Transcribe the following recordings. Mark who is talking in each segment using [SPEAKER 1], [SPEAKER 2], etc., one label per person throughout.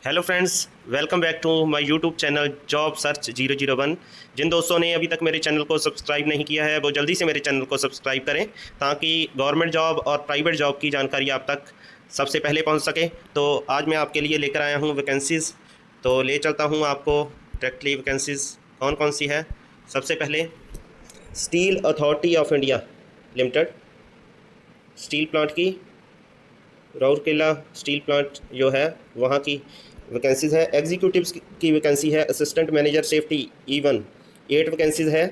[SPEAKER 1] Hello friends, welcome back to my YouTube channel job search 001। जिन दोस्तों ने अभी तक मेरे चैनल को सब्सक्राइब नहीं किया है वो जल्दी से मेरे चैनल को सब्सक्राइब करें ताकि गवर्नमेंट जॉब और प्राइवेट जॉब की जानकारी आप तक सबसे पहले पहुंच सके। तो आज मैं आपके लिए लेकर आया हूं वैकेंसीज़, तो ले चलता हूं आपको डायरेक्टली। वैकेंसीज़ कौन कौन सी है? सबसे पहले steel authority of India limited, steel plant की, राउरकेला स्टील प्लांट जो है वहाँ की वैकेंसीज़ है। एग्जीक्यूटिव्स की वैकेंसी है, assistant manager safety E1 8 vacancies है,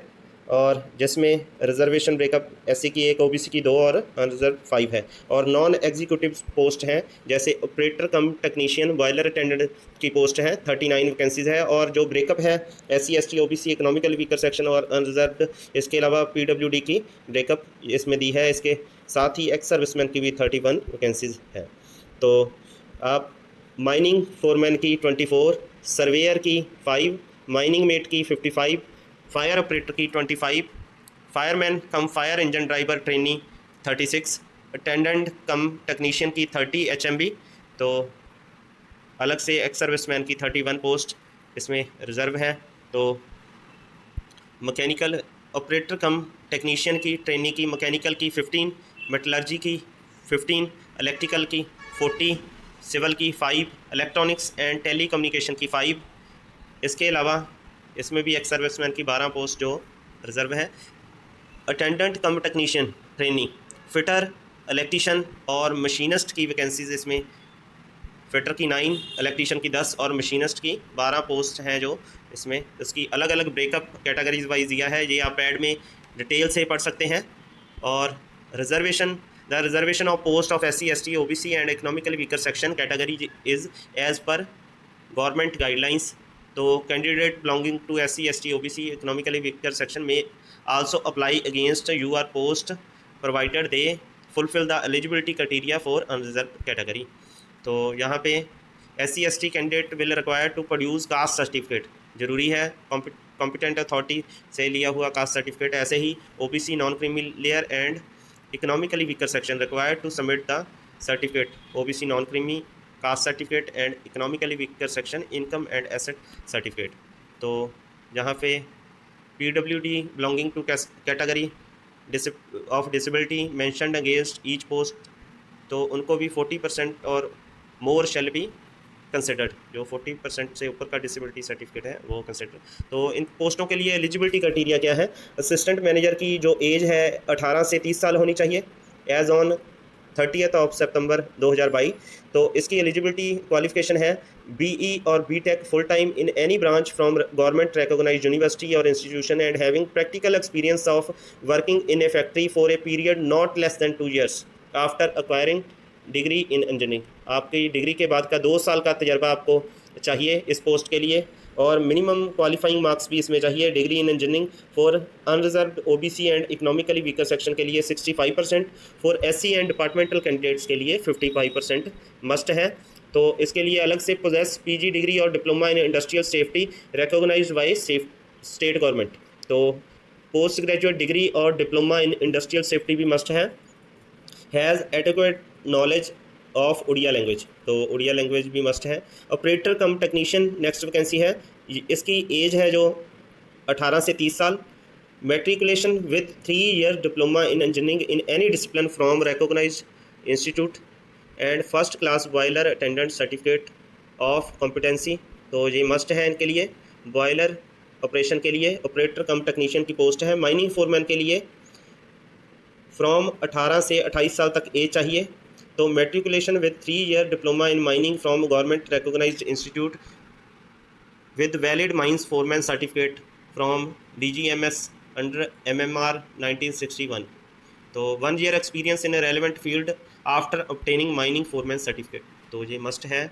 [SPEAKER 1] और जिसमें रिजर्वेशन ब्रेकअप एससी की 1, ओबीसी की 2 और अनरिजर्व 5 है। और नॉन एग्जीक्यूटिव पोस्ट हैं जैसे operator cum technician, boiler attendant की पोस्ट है, 39 वैकेंसीज़ है। और जो ब्रेकअप है SC ST OBC economical weaker section और अनरिजर्व, इसके अलावा PWD की ब्रेकअप इसमें दी है। इसके साथ ही एक्स सर्विसमैन की भी 31 वैकेंसीज़ है। तो आप माइनिंग फोरमैन की 24, सर्वेयर की 5, माइनिंग मेट की 55, फायर ऑपरेटर की 25, fireman cum fire engine driver trainee 36, attendant cum technician की 30 HMB। तो अलग से एक्स सर्विसमैन की 31 पोस्ट इसमें रिज़र्व है। तो मैकेनिकल ऑपरेटर कम टेक्नीशियन की ट्रेनी की मैकेनिकल की 15, मेटलर्जी की 15, इलेक्ट्रिकल की 40, सिविल की 5, इलेक्ट्रॉनिक्स एंड टेली कम्युनिकेशन की 5। इसके अलावा इसमें भी एक्स सर्विसमैन की 12 पोस्ट जो रिज़र्व है। Attendant cum technician trainee, fitter, electrician और मशीनिस्ट की वैकेंसीज इसमें, फिटर की 9, इलेक्ट्रीशियन की 10 और मशीनिस्ट की 12 पोस्ट हैं जो इसमें। इसकी अलग अलग ब्रेकअप कैटेगरीज वाइज दिया है, ये आप ऐड में डिटेल से पढ़ सकते हैं। और reservation, the reservation of post of SC ST OBC and economically weaker section category is as per government guidelines. तो candidate belonging to SC ST OBC economically weaker section may also apply against UR post provided they fulfil the eligibility criteria for unreserve category. तो यहाँ पे SC ST candidate will require to produce caste certificate, ज़रूरी है competent authority से लिया हुआ caste certificate. ऐसे ही OBC non creamy layer and economically weaker section required to submit the certificate OBC non creamy caste certificate and economically weaker section income and asset certificate. तो यहाँ पे PWD belonging to category of disability mentioned against each post, तो उनको भी 40% और मोर shall be considered, जो 40% से ऊपर का डिसेबिलिटी सर्टिफिकेट है वो कंसिडर। तो इन पोस्टों के लिए एलिजिबिलिटी क्राइटेरिया क्या है? असिस्टेंट मैनेजर की जो एज है 18 से 30 साल होनी चाहिए एज ऑन 30 सितंबर 2022। तो इसकी एलिजिबिलिटी क्वालिफिकेशन है BE और BTech full time in any branch from government recognised university और institution and having practical experience of working in a factory for a period not less than 2 years after acquiring degree in engineering. आपकी degree के बाद का 2 साल का तजर्बा आपको चाहिए इस पोस्ट के लिए, और मिनिमम क्वालिफाइंग मार्क्स भी इसमें चाहिए। Degree in engineering for unreserved OBC and economically weaker section के लिए 65%, for SC and departmental candidates के लिए 55% मस्ट है। तो इसके लिए अलग से पोजेस PG डिग्री और diploma in industrial safety recognised by state government. तो पोस्ट ग्रेजुएट डिग्री और डिप्लोमा इन इंडस्ट्रियल सेफ्टी भी मस्ट है। Has adequate knowledge of Oriya language, तो उड़िया लैंग्वेज भी मस्ट है। Operator cum technician next vacancy है, इसकी एज है जो 18 से 30 साल। Matriculation with 3 year diploma in engineering in any discipline from recognised institute and first class boiler attendant certificate of competency, तो ये मस्ट है इनके लिए। बॉयलर ऑपरेशन के लिए ऑपरेटर कम टेक्नीशियन की पोस्ट है। माइनिंग फोरमैन के लिए फ्रॉम 18 से 28 साल तक एज चाहिए। तो matriculation with 3 year diploma in mining from government recognised institute with valid mines foreman certificate from DGMS under MMR 1961। तो 1 year experience in relevant field after obtaining mining foreman certificate, तो ये must है।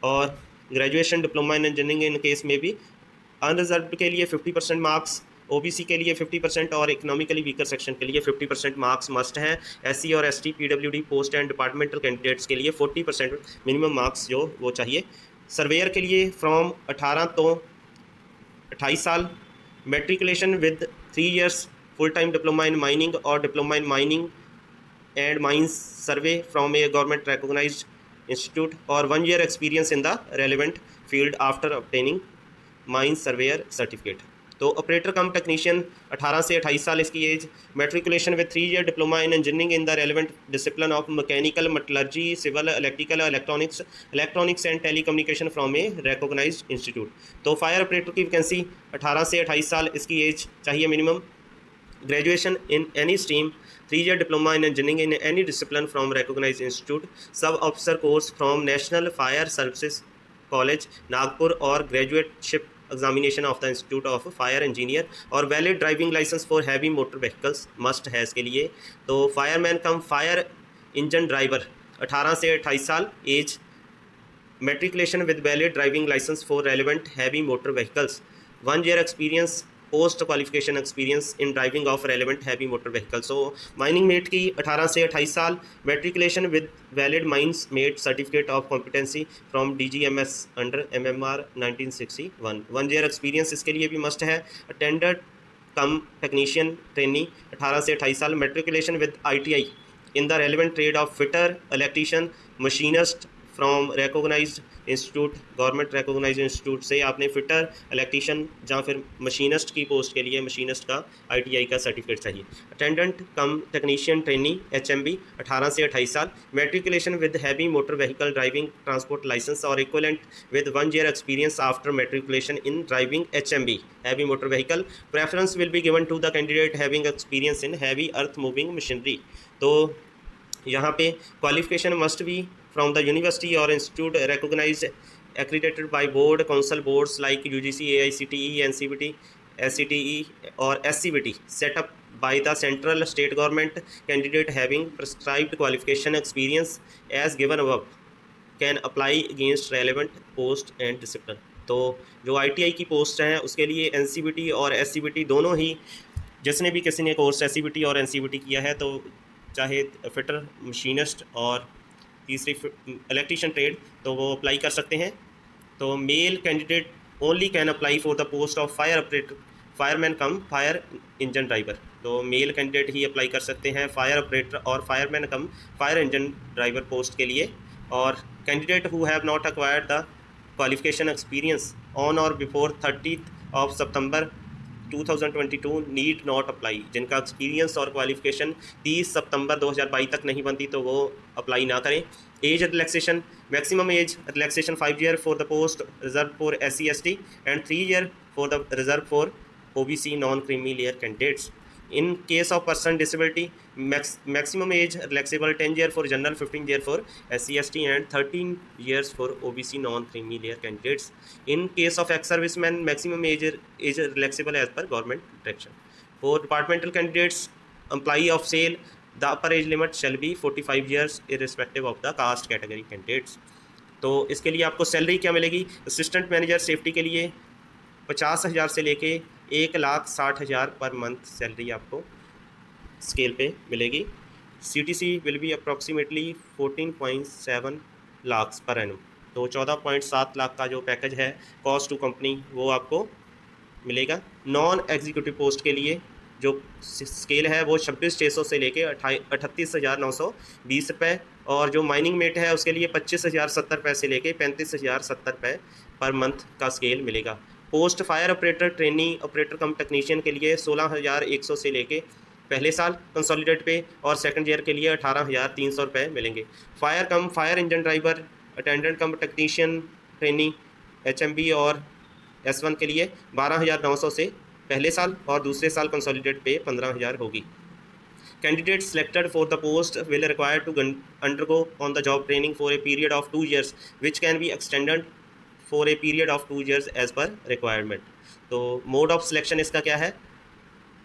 [SPEAKER 1] और graduation diploma in engineering in case में भी unreserved के लिए 50% marks, OBC के लिए 50% और इकोनॉमिकली वीकर सेक्शन के लिए 50% मार्क्स मस्ट हैं। SC और ST PWD post and departmental candidates के लिए 40% मिनिमम मार्क्स जो वो चाहिए। सर्वेयर के लिए फ्रॉम 18 तो 28 साल। Matriculation with 3 years full time diploma in mining और diploma in mining and mines survey from a government recognised institute और 1 year experience in the relevant field after obtaining mine surveyor certificate. तो operator cum technician 18 से 28 साल इसकी age, matriculation with 3 year diploma in engineering in the relevant discipline of mechanical, metallurgy, civil, electrical, electronics and telecommunication from a recognised institute. तो fire operator की vacancy 18 से 28 साल इसकी age चाहिए minimum, graduation in any stream, 3 year diploma in engineering in any discipline from recognised institute, sub officer course from national fire services college Nagpur और graduateship examination of the institute of fire engineer और valid driving licence for heavy motor vehicles must है इसके लिए। तो fireman cum fire engine driver 18 से 28 साल as, matriculation with valid driving licence for relevant heavy motor vehicles, 1 year experience post qualification experience in driving of relevant heavy motor vehicle. So mining mate की 18 से 28 साल, matriculation with valid mines mate certificate of competency from DGMS under MMR 1961, 1 year experience इसके लिए भी must है। Attendant cum technician trainee 18 से 28 साल, matriculation with ITI in the relevant trade of fitter, electrician, machinist from recognised institute, government recognised institute से आपने fitter, electrician या फिर मशीनिस्ट की पोस्ट के लिए मशीनिस्ट का ITI का सर्टिफिकेट चाहिए। Attendant cum technician trainee HMB 18 से 28 साल, matriculation with heavy motor vehicle driving transport licence और equivalent with 1 year experience after matriculation in driving HMB heavy motor vehicle. Preference will be given to the candidate having experience in heavy earth moving machinery. तो यहाँ पे qualification must be from the university or institute recognized, accredited by board council boards like UGC, AICTE, NCVT, SCTE or SCVT set up by the central state government. Candidate having prescribed qualification experience as given above can apply against relevant post and discipline। तो जो ITI की post हैं उसके लिए NCVT और SCVT दोनों ही, जिसने भी किसी ने कोर्स SCVT और NCVT किया है तो चाहे फिटर, मशीनिस्ट और तीसरी इलेक्ट्रीशियन ट्रेड, तो वो अप्लाई कर सकते हैं। तो male candidate only can apply for the post of fire operator, fireman cum fire engine driver. तो मेल कैंडिडेट ही अप्लाई कर सकते हैं फायर ऑपरेटर और fireman cum fire engine driver post के लिए। और candidate who have not acquired the qualification experience on और before 30 September 2022 need not apply. जिनका एक्सपीरियंस और क्वालिफिकेशन 30 सितंबर 2022 तक नहीं बनती तो वो अप्लाई ना करें। Age relaxation, maximum age relaxation 5 year for the post reserve for SC ST and 3 year for the reserve for OBC non creamy layer candidates. In case of person disability, maximum age relaxable 10 year for general, 15 year for SC ST and 13 years for OBC non-creamy layer candidates. In case of ex-serviceman, maximum age relaxable as per government direction. For departmental candidates, employee of SAIL, the upper age limit shall be 45 years irrespective of the caste category candidates. तो इसके लिए आपको salary क्या मिलेगी? Assistant manager safety के लिए 50,000 से लेके 1,60,000 पर मंथ सैलरी आपको स्केल पे मिलेगी। CTC will be approximately 14.7 lakh per annum. तो 14.7 लाख का जो पैकेज है कॉस्ट टू कंपनी वो आपको मिलेगा। नॉन एग्जीक्यूटिव पोस्ट के लिए जो स्केल है वो 26,600 से लेके 38,920 रुपये, और जो माइनिंग मेट है उसके लिए 25,070 रुपये से लेके 35,070 रुपये पर मंथ का स्केल मिलेगा। Post fire operator trainee operator cum technician के लिए 16,100 से लेके पहले साल कंसोलिडेट पे, और सेकंड ईयर के लिए 18,300 रुपये मिलेंगे। Fire cum fire engine driver attendant cum technician trainee HMB और S1 के लिए 12,900 से पहले साल, और दूसरे साल कंसोलिडेट पे 15,000 होगी। Candidate selected for the post will require to undergo on the job training for a period of 2 years which can be extended for a period of 2 years as per requirement. तो mode of selection इसका क्या है?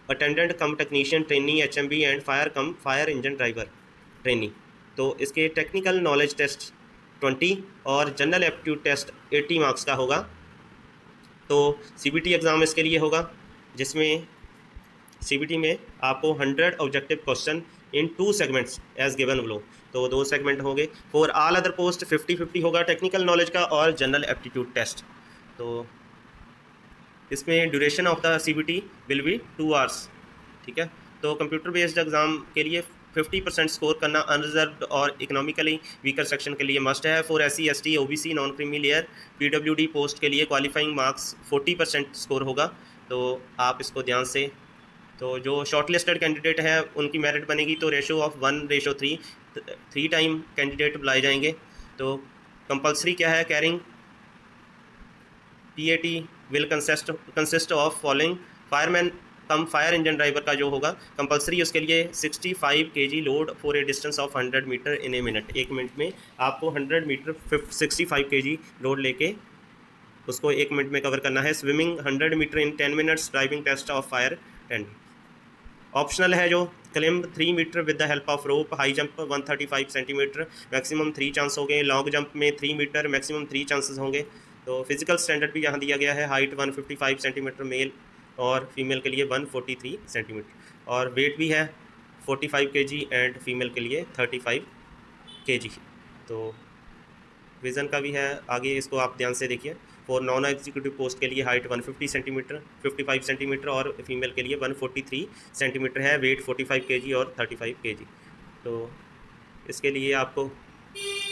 [SPEAKER 1] Attendant cum technician trainee HMB and fire cum fire engine driver trainee. तो इसके technical knowledge test 20 और general aptitude test 80 marks का होगा। तो CBT एग्ज़ाम इसके लिए होगा, जिसमें CBT में आपको 100 objective question in 2 segments as given below. तो 2 सेगमेंट होंगे। फॉर ऑल अदर पोस्ट 50-50 होगा टेक्निकल नॉलेज का और जनरल एप्टीट्यूड टेस्ट। तो इसमें duration of the CBT will be 2 hours, ठीक है। तो कंप्यूटर बेस्ड एग्ज़ाम के लिए 50% स्कोर करना अनरिजर्व्ड और इकोनॉमिकली वीकर सेक्शन के लिए मस्ट है। For SC ST OBC non creamy layer PWD post के लिए क्वालिफाइंग मार्क्स 40% स्कोर होगा, तो आप इसको ध्यान से। तो जो शॉर्ट लिस्टेड कैंडिडेट है उनकी मेरिट बनेगी तो रेशो ऑफ 1:3 3 टाइम कैंडिडेट बुलाए जाएंगे। तो कंपलसरी क्या है, carrying PAT will consist of following fireman cum fire engine driver का जो होगा कंपलसरी, उसके लिए 65 kg load for a distance of 100 metre in a minute. 1 minute में आपको 100 मीटर 65 kg लोड लेके उसको 1 मिनट में कवर करना है। Swimming 100 metre in 10 minutes, driving test of fire 10। Optional है जो climb 3 metre with the help of rope, high jump 135 centimetre maximum 3 chance होंगे, लॉन्ग जंप में 3 मीटर मैक्सिमम 3 चांसेस होंगे। तो फिजिकल स्टैंडर्ड भी यहाँ दिया गया है, हाइट 155 सेंटीमीटर मेल और फीमेल के लिए 143 सेंटीमीटर, और वेट भी है 45 kg एंड फीमेल के लिए 35 kg। तो विज़न का भी है आगे, इसको आप ध्यान से देखिए। फॉर नॉन एग्जीक्यूटिव पोस्ट के लिए हाइट 150 सेंटीमीटर 55 सेंटीमीटर और फीमेल के लिए 143 सेंटीमीटर है, वेट 45 kg और 35 kg। तो इसके लिए आपको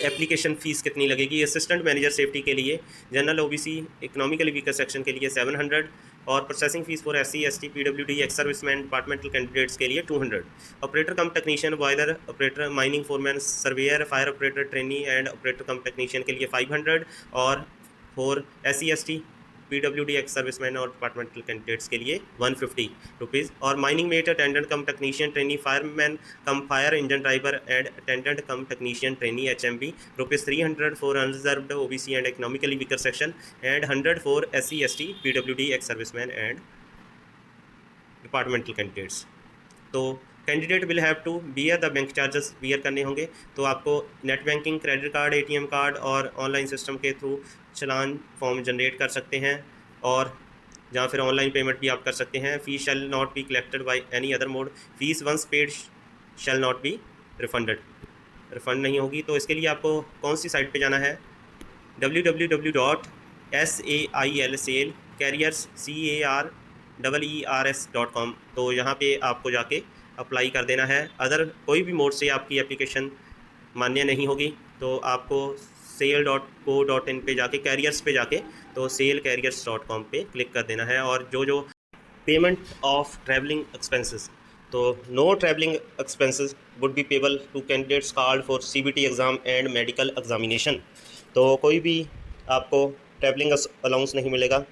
[SPEAKER 1] एप्लीकेशन फ़ीस कितनी लगेगी? असिस्टेंट मैनेजर सेफ्टी के लिए general OBC economically weaker section के लिए 700 और processing fees for SC ST PWD ex serviceman departmental candidates के लिए 200। Operator cum technician, boiler operator, mining foreman, surveyor, fire operator trainee and operator cum technician के लिए 500 और for SC ST PWD ex serviceman और departmental candidates के लिए 150 rupees. और mining mate, attendant cum technician trainee, fireman cum fire engine driver and attendant cum technician trainee HMB ₹300 for unreserved OBC and economically weaker section and 100 for SC ST PWD ex serviceman and departmental candidates. तो candidate will have to bear the bank charges bear करने होंगे। तो आपको net banking, credit card, ATM card और online system के through challan form generate कर सकते हैं, और जहाँ फिर ऑनलाइन पेमेंट भी आप कर सकते हैं। Fees shall not be collected by any other mode, fees once paid shall not be refunded, refund नहीं होगी। तो इसके लिए आपको कौन सी साइट पे जाना है? www.sailcarriers.com। तो यहाँ पे आपको जाके अप्लाई कर देना है। अदर कोई भी मोड से आपकी एप्लीकेशन मान्य नहीं होगी तो आपको sail.co.in पे जाके, कैरियर्स पे जाके तो sailcarriers.com पे क्लिक कर देना है। और जो पेमेंट ऑफ ट्रैवलिंग एक्सपेंसेस, तो no travelling expenses would be payable to candidates called for CBT exam and medical examination. तो कोई भी आपको ट्रैवलिंग अलाउंस नहीं मिलेगा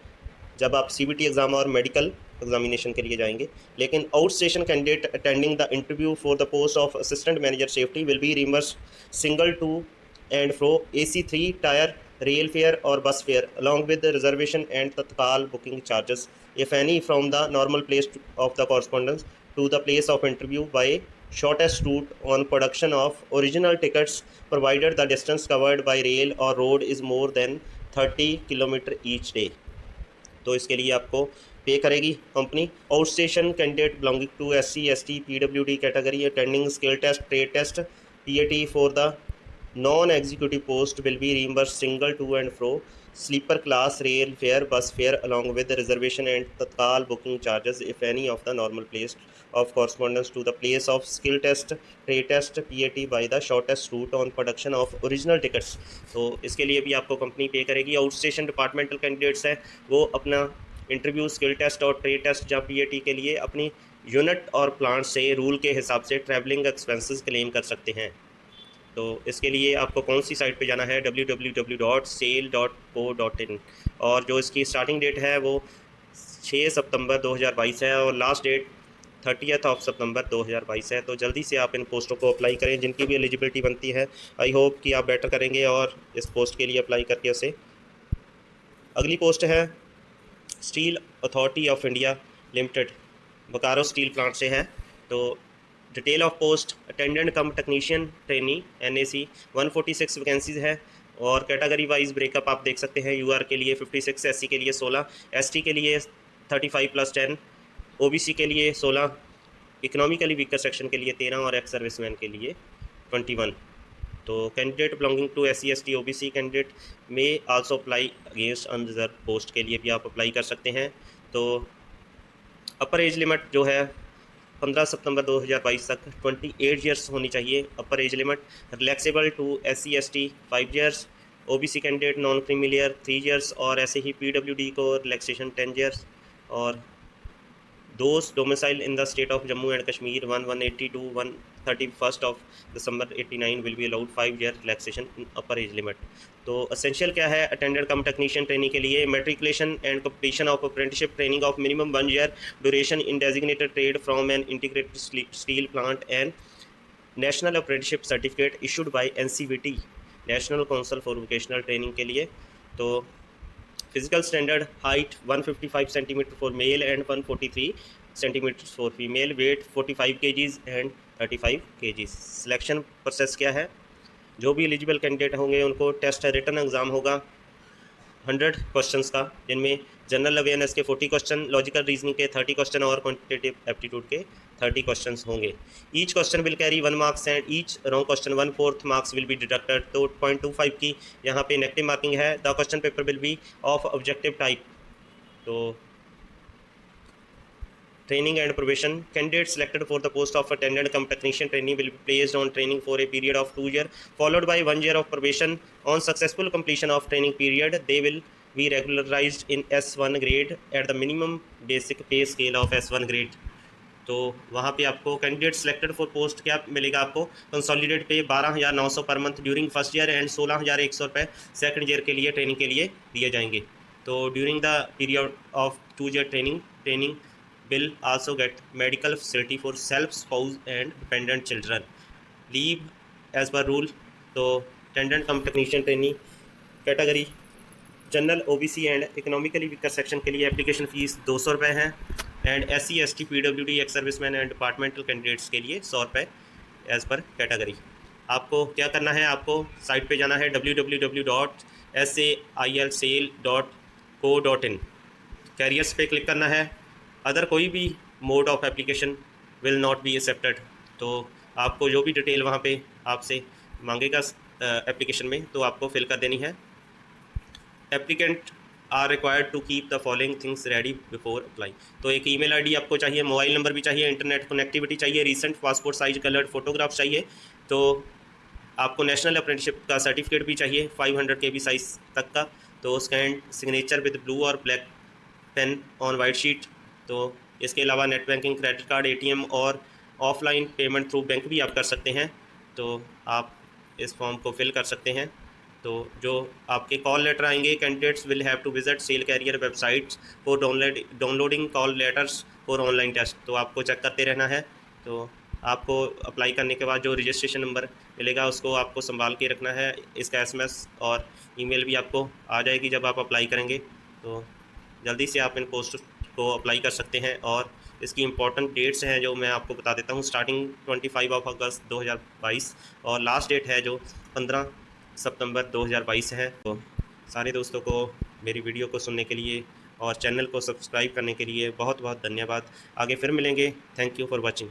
[SPEAKER 1] जब आप CBT एग्ज़ाम और मेडिकल एग्जामिनेशन के लिए जाएंगे। लेकिन out station candidate attending the interview for the post of assistant manager safety will be reimburse single to and fro AC3 tier rail fare और bus fare along with the reservation and तत्काल booking charges if any from the normal place of the correspondence to the place of interview by shortest route on production of original tickets provided the distance covered by rail or road is more than 30 kilometre each day। तो इसके लिए आपको pay करेगी company. Out station candidate belonging to SC ST PWD category attending skill test, trade test, PAT for the non executive post will be reimbursed single to and fro sleeper class rail fare bus fare along with reservation and tatkal booking charges if any of the normal place of correspondence to the place of skill test, trade test, PAT by the shortest route on production of original tickets। तो इसके लिए भी आपको company पे करेगी। Out station departmental candidates है वो अपना इंटरव्यू, स्किल टेस्ट और ट्रेड टेस्ट या PAT के लिए अपनी यूनिट और प्लांट से रूल के हिसाब से ट्रैवलिंग एक्सपेंसेस क्लेम कर सकते हैं। तो इसके लिए आपको कौन सी साइट पे जाना है? www.sail.co.in। और जो इसकी स्टार्टिंग डेट है वो 6 सितंबर 2022 है और लास्ट डेट 30 सितंबर 2022 है। तो जल्दी से आप इन पोस्टों को अप्लाई करें जिनकी भी एलिजिबिलिटी बनती है। आई होप कि आप बेटर करेंगे और इस पोस्ट के लिए अप्लाई करके उसे। अगली पोस्ट है steel authority of India limited, Bokaro steel plant से है। तो detail of post attendant cum technician trainee NAC 146 vacancies है और कैटेगरी वाइज ब्रेकअप आप देख सकते हैं। UR के लिए 56, SC के लिए 16, ST के लिए 35+10, OBC के लिए 16, इकोनॉमिकली वीकर सेक्शन के लिए 13 और एक्स सर्विसमैन के लिए 21। तो candidate belonging to SC ST OBC candidate may also apply against unreserve post के लिए भी आप अप्लाई कर सकते हैं। तो अपर एज लिमिट जो है 15 सितंबर 2022 तक 28 ईयर्स होनी चाहिए upper age limit. Relaxable to SC ST 5 years, OBC candidate non creamy layer 3 years, और ऐसे ही PWD को रिलैक्सेशन 10 ईयर्स। और those domicile in the state of Jammu and Kashmir 1/180 to 1/31 of December 89 will be allowed 5-year relaxation in upper age limit। तो essential क्या है attendant cum technician training के लिए? Matriculation and completion of apprenticeship training of minimum 1 year duration in designated trade from an integrated steel plant and national apprenticeship certificate issued by NCVT national council for vocational training के लिए। तो physical standard height 155 centimetre for male and 143 centimetre for female, weight 45 kgs and 35 kgs। Selection process क्या है? जो भी eligible candidate होंगे उनको test written exam होगा 100 क्वेश्चंस का, जिनमें जनरल अवेयरनेस के 40 क्वेश्चन, लॉजिकल रीजनिंग के 30 क्वेश्चन और क्वांटिटेटिव एप्टीट्यूड के 30 क्वेश्चंस होंगे। Each question will carry 1 marks and each wrong question 1/4 marks will be deducted. तो 0.25 की यहाँ पे नेगेटिव मार्किंग है। The question paper will be of objective type. तो training and probation, candidates selected for the post of attendant cum technician trainee will be placed on training for a period of 2 years followed by 1 year of probation. On successful completion of training period they will be regularized in S1 grade at the minimum basic pay scale of S1 grade। तो वहाँ पे आपको candidate selected for post क्या मिलेगा? आपको consolidate पे 12,900 per month during first year and 16,100 रुपये second year के लिए ट्रेनिंग के लिए दिए जाएंगे। तो during the period of 2 year training will also get medical facility for self, spouse and dependent children। Leave as per rule। तो attendant cum technician trainee category general, OBC and economically weaker section के लिए application fees 200 रुपये है, and SC ST PWD ex serviceman and departmental candidates के लिए 100 रुपये as per category. आपको क्या करना है? आपको साइट पे जाना है www.sailsale.co.in, कैरियर्स पे क्लिक करना है। अदर कोई भी mode of application will not be accepted. तो आपको जो भी डिटेल वहाँ पे आपसे मांगेगा एप्लीकेशन में, तो आपको फिल कर देनी है। Applicant are required to keep the following things ready before apply. तो एक ईमेल आईडी आपको चाहिए, मोबाइल नंबर भी चाहिए, इंटरनेट कनेक्टिविटी चाहिए, recent passport size coloured photograph चाहिए। तो आपको नेशनल अप्रेंटिसशिप का सर्टिफिकेट भी चाहिए 500 KB साइज तक का। तो स्कैन सिग्नेचर विद ब्लू और black pain on white sheet. तो इसके अलावा net banking, credit card, ATM और ऑफलाइन पेमेंट थ्रू बैंक भी आप कर सकते हैं। तो आप इस फॉर्म को फिल कर सकते हैं। तो जो आपके कॉल लेटर आएंगे, candidates will have to visit SAIL career websites for downloading call letters for online test. तो आपको चेक करते रहना है। तो आपको अप्लाई करने के बाद जो रजिस्ट्रेशन नंबर मिलेगा उसको आपको संभाल के रखना है। इसका SMS और ईमेल भी आपको आ जाएगी जब आप अप्लाई करेंगे। तो जल्दी से आप इन पोस्ट को अप्लाई कर सकते हैं। और इसकी इंपॉर्टेंट डेट्स हैं जो मैं आपको बता देता हूँ। स्टार्टिंग 25 अगस्त 2022 और लास्ट डेट है जो 15 सितंबर 2022 है। तो सारे दोस्तों को मेरी वीडियो को सुनने के लिए और चैनल को सब्सक्राइब करने के लिए बहुत बहुत धन्यवाद। आगे फिर मिलेंगे। Thank you for watching.